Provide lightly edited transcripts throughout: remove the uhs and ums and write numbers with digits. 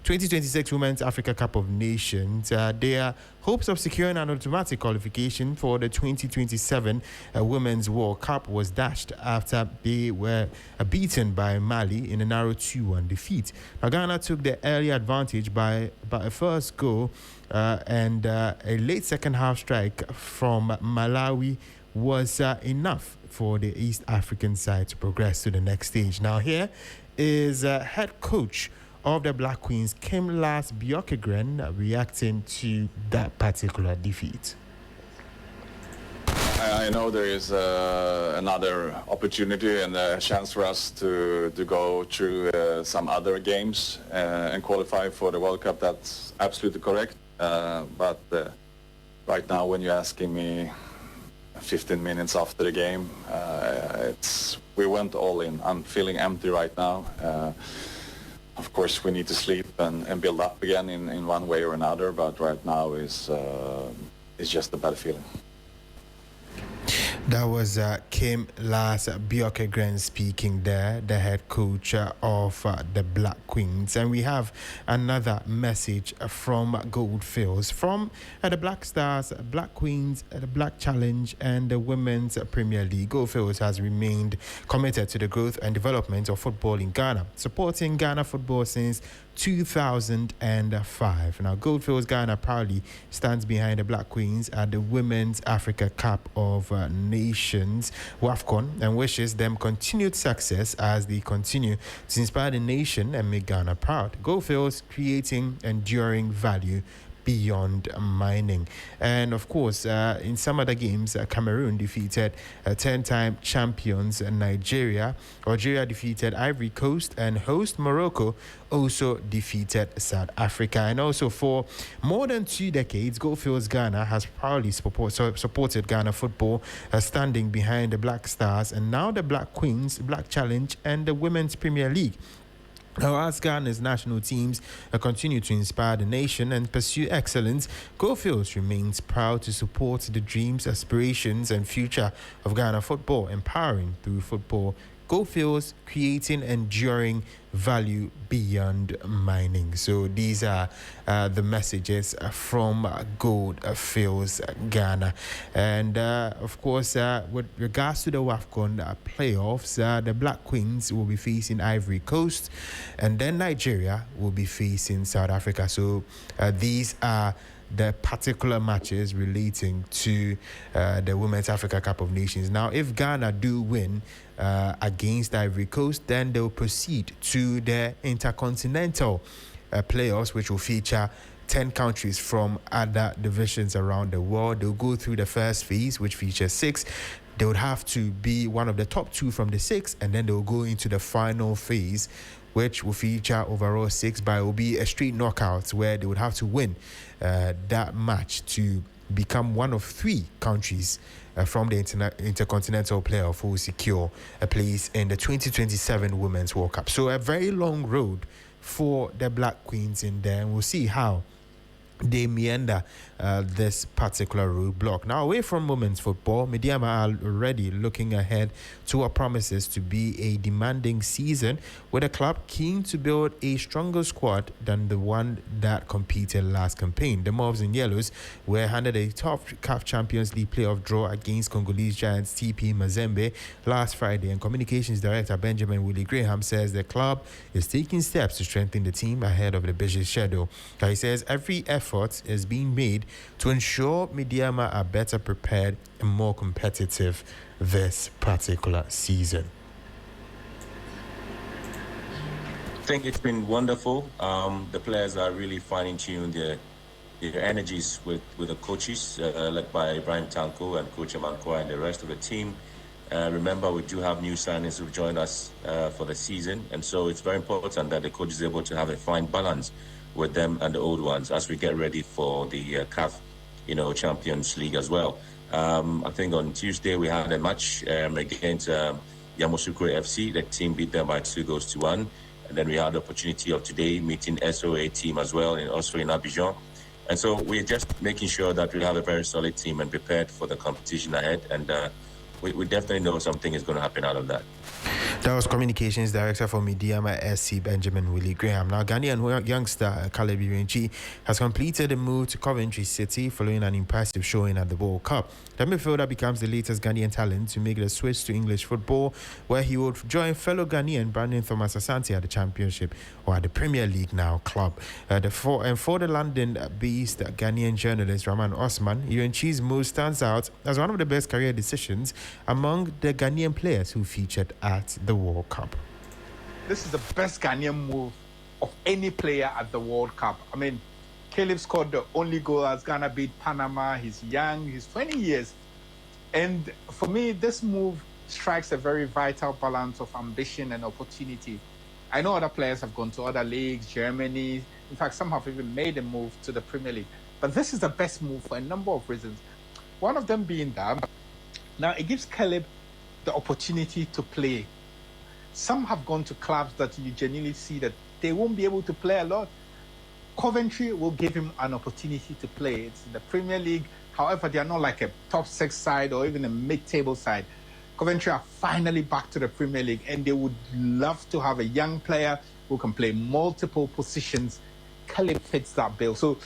2026 Women's Africa Cup of Nations. Their hopes of securing an automatic qualification for the 2027 Women's World Cup was dashed after they were beaten by Mali in a narrow 2-1 defeat. Now, Ghana took the early advantage by a first goal and a late second half strike from Malawi was enough for the East African side to progress to the next stage. Now, here is head coach of the Black Queens, Viktor Gyökeres, reacting to that particular defeat. I know there is another opportunity and a chance for us to go through some other games and qualify for the World Cup. That's absolutely correct. But right now, when you're asking me 15 minutes after the game, we went all in. I'm feeling empty right now. Of course, we need to sleep and build up again in one way or another, but right now is just a bad feeling. That was Viktor Gyökeres speaking there, the head coach of the Black Queens. And we have another message from Goldfields, from the Black Stars, Black Queens, the Black Challenge and the Women's Premier League. Goldfields has remained committed to the growth and development of football in Ghana, supporting Ghana football since 2005. Now, Goldfields Ghana proudly stands behind the Black Queens at the Women's Africa Cup of Nations, WAFCON, and wishes them continued success as they continue to inspire the nation and make Ghana proud. Goldfields creating enduring value beyond mining. And of course, in some other games, Cameroon defeated 10-time champions Nigeria. Algeria defeated Ivory Coast, and host Morocco also defeated South Africa. And also, for more than 2 decades, Goldfields Ghana has proudly supported Ghana football, standing behind the Black Stars and now the Black Queens, Black Challenge and the Women's Premier League. Now, as Ghana's national teams continue to inspire the nation and pursue excellence, Goldfields remains proud to support the dreams, aspirations and future of Ghana football, empowering through football. Goldfields creating enduring value beyond mining. So these are the messages from Goldfields Ghana. And of course, with regards to the WAFCON playoffs, the Black Queens will be facing Ivory Coast, and then Nigeria will be facing South Africa. So these are the particular matches relating to the Women's Africa Cup of Nations. Now, if Ghana do win against Ivory Coast, then they'll proceed to the Intercontinental playoffs, which will feature 10 countries from other divisions around the world. They'll go through the first phase, which features 6. They would have to be one of the top 2 from the 6, and then they'll go into the final phase, which will feature overall 6, but it will be a straight knockout where they would have to win that match to become one of 3 countries from the Intercontinental playoff who will secure a place in the 2027 Women's World Cup. So a very long road for the Black Queens in there, and we'll see how they meander this particular roadblock. Now, away from women's football, Mediama are already looking ahead to what promises to be a demanding season, with the club keen to build a stronger squad than the one that competed last campaign. The Mauves and Yellows were handed a tough CAF Champions League playoff draw against Congolese giants TP Mazembe last Friday, and Communications Director Benjamin Willie Graham says the club is taking steps to strengthen the team ahead of the busy schedule. He says every effort is being made to ensure Mediama are better prepared and more competitive this particular season. I think it's been wonderful. The players are really fine-tuned their energies with the coaches, led by Brian Tanko and Coach Amanko and the rest of the team. Remember, we do have new signings who've joined us for the season, and so it's very important that the coach is able to have a fine balance with them and the old ones as we get ready for the CAF, Champions League as well. I think on Tuesday we had a match against Yamoussoukro FC. The team beat them by 2-1. And then we had the opportunity of today meeting SOA team as well, and also in Abidjan. And so we're just making sure that we have a very solid team and prepared for the competition ahead. And we definitely know something is going to happen out of that. That was Communications Director for Mediama SC Benjamin Willie Graham. Now, Ghanaian youngster Caleb Irenchi has completed a move to Coventry City following an impressive showing at the World Cup. The midfielder becomes the latest Ghanaian talent to make the switch to English football, where he would join fellow Ghanaian Brandon Thomas Asante at the Championship or at the Premier League now club. For the London-based Ghanaian journalist Rahman Osman, Irenchi's move stands out as one of the best career decisions among the Ghanaian players who featured at the World Cup. This is the best Ghanaian move of any player at the World Cup. I mean, Caleb scored the only goal as Ghana beat Panama. He's young, he's 20 years. And for me, this move strikes a very vital balance of ambition and opportunity. I know other players have gone to other leagues, Germany. In fact, some have even made a move to the Premier League. But this is the best move for a number of reasons. One of them being that now it gives Caleb the opportunity to play. Some have gone to clubs that you genuinely see that they won't be able to play a lot. Coventry will give him an opportunity to play. It's in the Premier League. However, they are not like a top 6 side or even a mid-table side. Coventry are finally back to the Premier League, and they would love to have a young player who can play multiple positions. Caleb fits that bill. So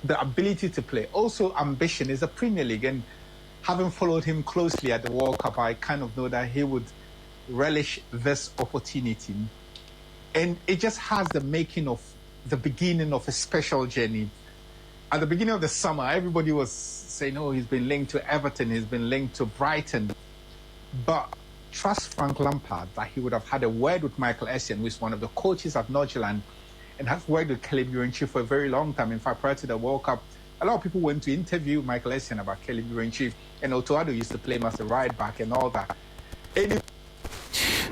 the ability to play. Also, ambition is the Premier League, and having followed him closely at the World Cup, I kind of know that he would relish this opportunity. And it just has the making of the beginning of a special journey. At the beginning of the summer, everybody was saying, oh, he's been linked to Everton, he's been linked to Brighton. But trust Frank Lampard that he would have had a word with Michael Essien, who is one of the coaches at Northern, and have worked with Caleb Irenchi for a very long time. In fact, prior to the World Cup, a lot of people went to interview Michael Essien about Caleb Irenchi, and Otto Addo used to play him as a right back and all that.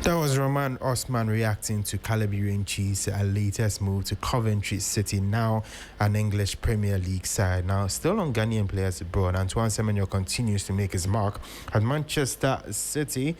That was Rahman Osman reacting to Caleb Irenchi's latest move to Coventry City, now an English Premier League side. Now, still on Ghanaian players abroad, Antoine Semenyo continues to make his mark at Manchester City,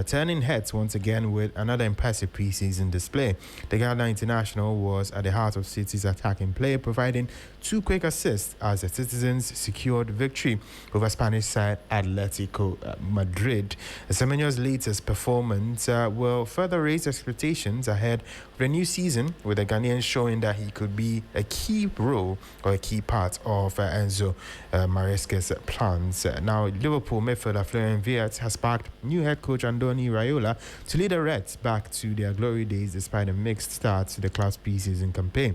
turning heads once again with another impressive pre-season display. The Ghana international was at the heart of City's attacking play, providing 2 quick assists as the citizens secured victory over Spanish side Atletico Madrid. Semenyo's latest performance will further raise expectations ahead of the new season, with the Ghanaian showing that he could be a key role or a key part of Enzo Maresca's plans. Now, Liverpool midfielder Florian Wirtz has sparked new head coach Andoni Raiola to lead the Reds back to their glory days despite a mixed start to the club's pre-season campaign.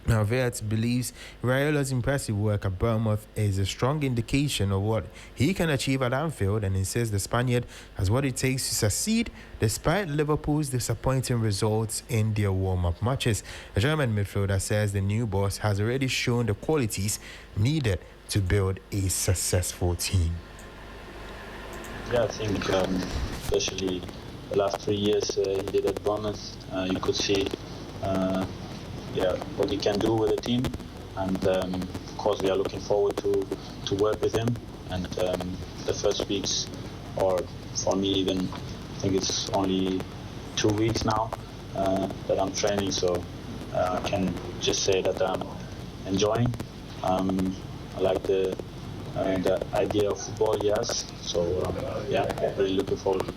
Now, Wirtz believes Raiola's impressive work at Bournemouth is a strong indication of what he can achieve at Anfield, and insists the Spaniard has what it takes to succeed despite Liverpool's disappointing results in their warm-up matches. A German midfielder says the new boss has already shown the qualities needed to build a successful team. Yeah, I think especially the last 3 years he did at Bournemouth, you could see what he can do with the team, and of course we are looking forward to work with him. And the first weeks, or for me even, I think it's only 2 weeks now that I'm training, so I can just say that I'm enjoying. I like the idea of football he has, so really looking forward.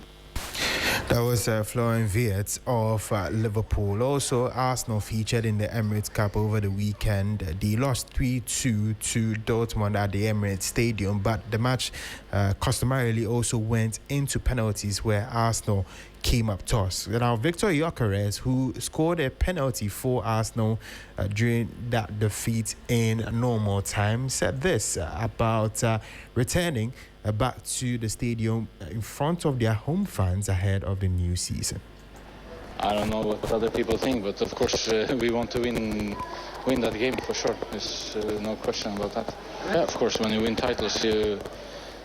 That was Florian Wirtz of Liverpool. Also, Arsenal featured in the Emirates Cup over the weekend. They lost 3-2 to Dortmund at the Emirates Stadium, but the match customarily also went into penalties where Arsenal came up toss. Now, Viktor Gyökeres, who scored a penalty for Arsenal during that defeat in normal time, said this about returning back to the stadium in front of their home fans ahead of the new season. I don't know what other people think, but of course we want to win that game for sure. There's no question about that. Yeah, of course, when you win titles, you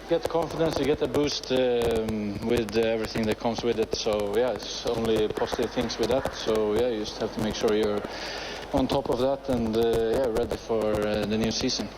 get confidence, you get a boost with everything that comes with it. So yeah, it's only positive things with that. So yeah, you just have to make sure you're on top of that and ready for the new season.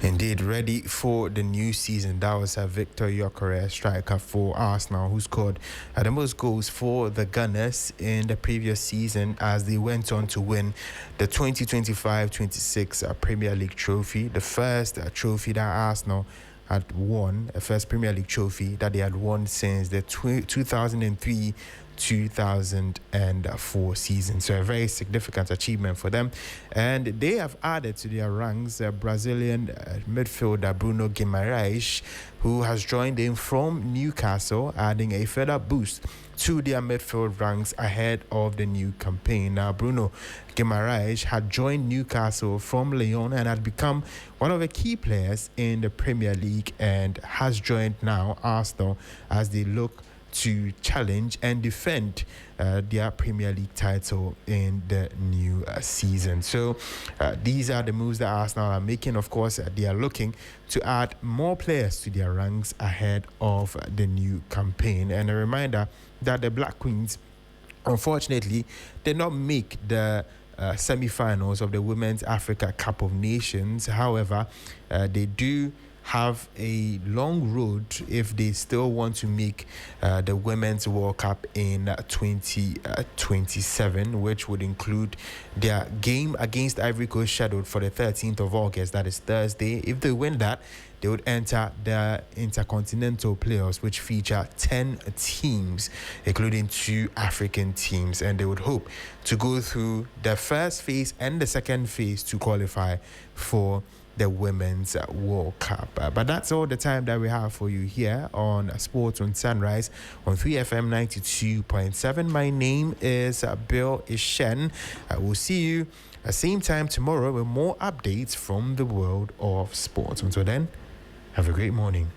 Indeed, ready for the new season. That was Viktor Gyökeres, striker for Arsenal, who scored the most goals for the Gunners in the previous season as they went on to win the 2025-26 Premier League trophy, the first trophy that Arsenal had won a first Premier League trophy that they had won since the 2003-2004 season. So a very significant achievement for them. And they have added to their ranks Brazilian midfielder Bruno Guimarães, who has joined in from Newcastle, adding a further boost to their midfield ranks ahead of the new campaign. Now, Bruno Guimarães had joined Newcastle from Lyon and had become one of the key players in the Premier League, and has joined now Arsenal as they look to challenge and defend their Premier League title in the new season. So these are the moves that Arsenal are making. Of course, they are looking to add more players to their ranks ahead of the new campaign. And a reminder that the Black Queens, unfortunately, did not make the semi-finals of the Women's Africa Cup of Nations. However, they do have a long road if they still want to make the Women's World Cup in 2027, which would include their game against Ivory Coast scheduled for the 13th of August. That is Thursday. If they win that, they would enter the intercontinental playoffs, which feature 10 teams, including 2 African teams, and they would hope to go through the first phase and the second phase to qualify for the Women's World Cup. But that's all the time that we have for you here on Sports on Sunrise on 3FM 92.7. My name is Bill Ishen. I will see you at the same time tomorrow with more updates from the world of sports. Until then, have a great morning.